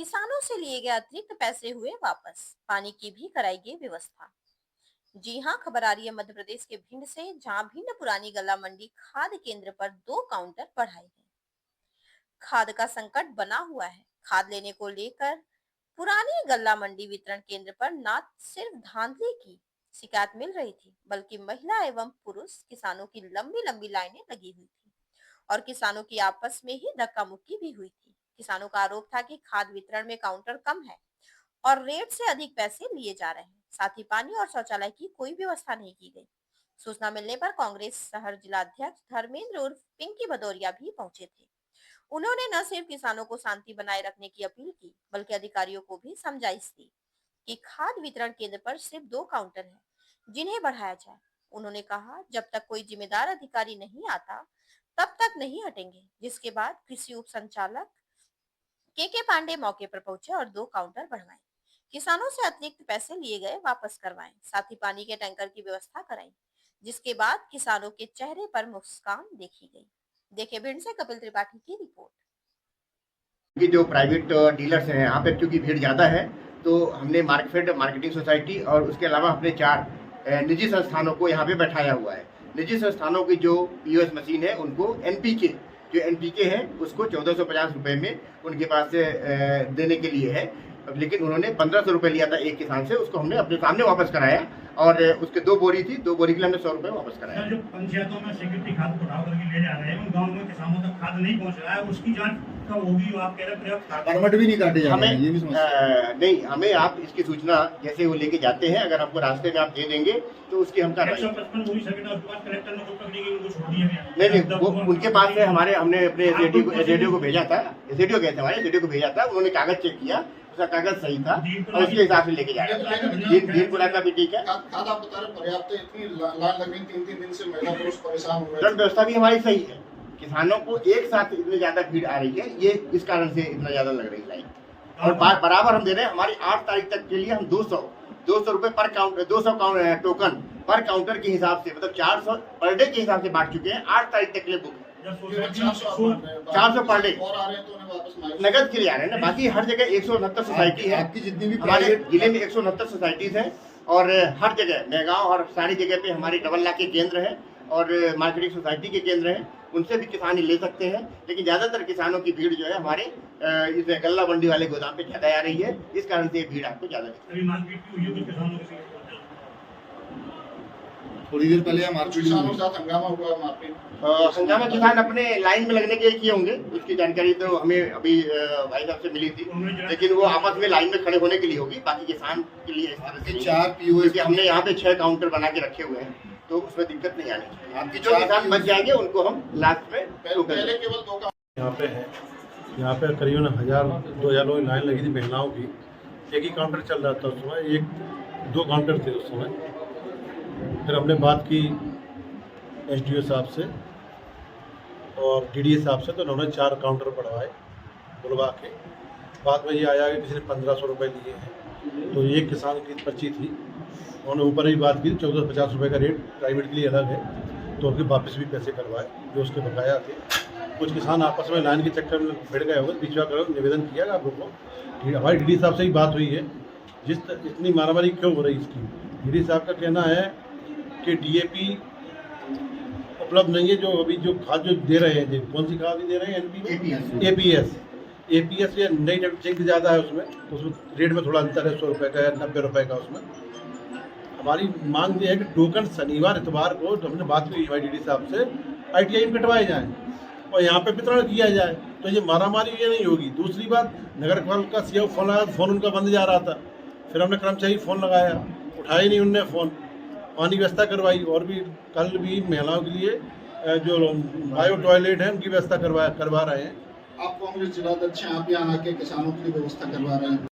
किसानों से लिए गए अतिरिक्त पैसे हुए वापस, पानी की भी कराई व्यवस्था। जी हां, खबर आ रही है मध्य प्रदेश के भिंड से, जहां भिंड पुरानी गल्ला मंडी खाद केंद्र पर 2 काउंटर बढ़ाए गए। खाद का संकट बना हुआ है। खाद लेने को लेकर पुरानी गल्ला मंडी वितरण केंद्र पर न सिर्फ धांधली की शिकायत मिल रही थी, बल्कि महिला एवं पुरुष किसानों की लंबी लंबी लाइनें लगी हुई थी और किसानों की आपस में ही धक्का मुक्की भी हुई थी। किसानों का आरोप था कि खाद वितरण में काउंटर कम है और रेट से अधिक पैसे लिए जा रहे हैं। साथ ही पानी और शौचालय की कोई व्यवस्था नहीं की गई। सूचना मिलने पर कांग्रेस शहर जिला अध्यक्ष धर्मेंद्र उर्फ पिंकी भदौरिया भी पहुंचे थे। उन्होंने न सिर्फ किसानों को शांति बनाए रखने की अपील की, बल्कि अधिकारियों को भी समझाइश दी कि खाद वितरण केंद्र पर सिर्फ 2 काउंटर हैं, जिन्हें बढ़ाया जाए। उन्होंने कहा, जब तक कोई जिम्मेदार अधिकारी नहीं आता तब तक नहीं हटेंगे। जिसके बाद कृषि उप संचालक के पांडे मौके पर पहुंचे और 2 काउंटर बढ़वाए। किसानों से अतिरिक्त पैसे लिए गए वापस करवाएं, साथ ही पानी के टैंकर की व्यवस्था कराई। जिसके बाद किसानों के चेहरे पर मुस्कान देखी गई। देखिए भिंड से कपिल त्रिपाठी की रिपोर्ट। कि जो प्राइवेट डीलर्स हैं यहाँ पे क्योंकि भीड़ ज़्यादा है, तो हमने मार्केट मार्केटिंग सोसाइटी और उसके अलावा अपने 4 निजी संस्थानों को यहाँ पे बैठाया हुआ है। निजी संस्थानों की जो पीओएस मशीन है उनको एनपीके है उसको 1450 रुपये में उनके पास से देने के लिए है। लेकिन उन्होंने 1500 रुपये लिया था एक किसान से, उसको हमने अपने सामने वापस कराया और उसके 2 बोरी थी, 2 बोरी के लिए हमने 100 रुपये वापस कराया। जो पंचायतों में सिक्योरिटी खाद को उठा करके ले जा रहे हैं, उन गाँव में किसानों तक खाद नहीं पहुँच रहा है, उसकी जांच कब होगी? आप कह रहे हैं परमिट भी नहीं काटे जा रहे हैं, ये भी नहीं, हमें आप इसकी सूचना जैसे वो लेके जाते हैं, अगर हमको रास्ते में आप दे देंगे तो उसकी हम कार्रवाई। 155 बोरी सकेटा उसके बाद कलेक्टर ने जो पकड़ी उनको छोड़ दिया गया। नहीं, वो उनके पास से हमने अपने एसडीओ को भेजा था, एसडीओ गए थे हमारे, एसडीओ को भेजा था, उन्होंने कागज चेक किया, उसका कागज सही था और उसके हिसाब से लेके जा रहे हैं। दीनपुरा का भी ठीक है। खाद आप बता रहे पर्याप्त, इतनी लाइन लगी 3-3 दिन से महिला पुरुष परेशान हो रहे हैं। व्यवस्था भी हमारी सही है। किसानों को एक साथ इतनी ज्यादा भीड़ आ रही है, ये इस कारण से इतना ज्यादा लग रही लाइन। और बराबर हम दे रहे हैं। हमारी 8 तारीख तक के लिए हम 200 रुपए पर काउंटर, 200 टोकन पर काउंटर के हिसाब से, मतलब 400 पर डे के हिसाब से बांट चुके हैं। 8 तारीख तक के लिए बुक 400 पर डे नगद के लिए आ रहे हैं ना। बाकी हर जगह 169 सोसाइटी है, आपकी जितनी भी हमारे जिले में 169 सोसाइटीज है और हर जगह मेगांव और सारी जगह पे हमारी डबल ला के केंद्र है और मार्केटिंग सोसाइटी के केंद्र हैं, उनसे भी किसान ले सकते हैं। लेकिन ज़्यादातर किसानों की भीड़ जो है हमारे इस गल्ला मंडी वाले गोदाम पे ज़्यादा आ रही है, इस कारण से ये भीड़ आपको ज़्यादा दिखती है। थोड़ी देर पहले किसानों के साथ हंगामा हुआ, हंगामा किसान अपने लाइन में लगने के किए होंगे, उसकी जानकारी तो हमें अभी भाई साहब से मिली थी, लेकिन वो आपस में लाइन में खड़े होने के लिए होगी। बाकी किसान के लिए इस तरह से 4 पीओएस हमने यहाँ पे 6 काउंटर बना के रखे हुए हैं, तो उसमें दिक्कत नहीं आनी चाहिए। आपकी जो किसान बच जाएंगे उनको हम लास्ट में पहले केवल 2 यहाँ पे है। यहाँ पे करीबन 1000-2000 लोग लाइन लगी थी महिलाओं की। एक ही काउंटर चल रहा था उस समय, 2 काउंटर थे उस समय। फिर हमने बात की एसडीओ साहब से और डीडीए साहब से, तो उन्होंने 4 काउंटर बढ़वाए बुलवा के। बाद में ये आया कि किसी ने 1500 रुपये दिए हैं, तो एक किसान की पर्ची थी, उन्होंने ऊपर ही बात की 1450 रुपये का रेट प्राइवेट के लिए अलग है, तो उनके वापस भी पैसे करवाए जो उसके बकाया थे। कुछ किसान आपस में लाइन के चक्कर में भिड़ गए होंगे, बीच में निवेदन किया आप लोगों को। हमारी डीडी साहब से ही बात हुई है, इतनी मारामारी क्यों हो रही इसकी। डीडी साहब का कहना है कि डीएपी उपलब्ध नहीं है, जो अभी जो खाद जो दे रहे हैं, कौन सी खाद दे रहे हैं? एपीएस या नई जिंक ज़्यादा है उसमें, तो उसमें रेट में थोड़ा अंतर है, 100 रुपये का या 90 रुपये का। उसमें हमारी मांग ये है कि टोकन शनिवार इतवार को, तो हमने बात की हमारी डीडी साहब से, आईटीआई में कटवाए जाएँ और यहाँ पे वितरण किया जाए, तो ये मारामारी ये नहीं होगी। दूसरी बात, नगर पालिका का सीओ फोन लगाया, फ़ोन उनका बंद जा रहा था, फिर हमने कर्मचारी फ़ोन लगाया, उठाया नहीं उनने फ़ोन। पानी व्यवस्था करवाई और भी कल भी महिलाओं के लिए जो बायो टॉयलेट है उनकी व्यवस्था करवा रहे हैं। आप कांग्रेस जिलाध्यक्ष हैं, आप यहाँ आके किसानों की व्यवस्था करवा रहे हैं।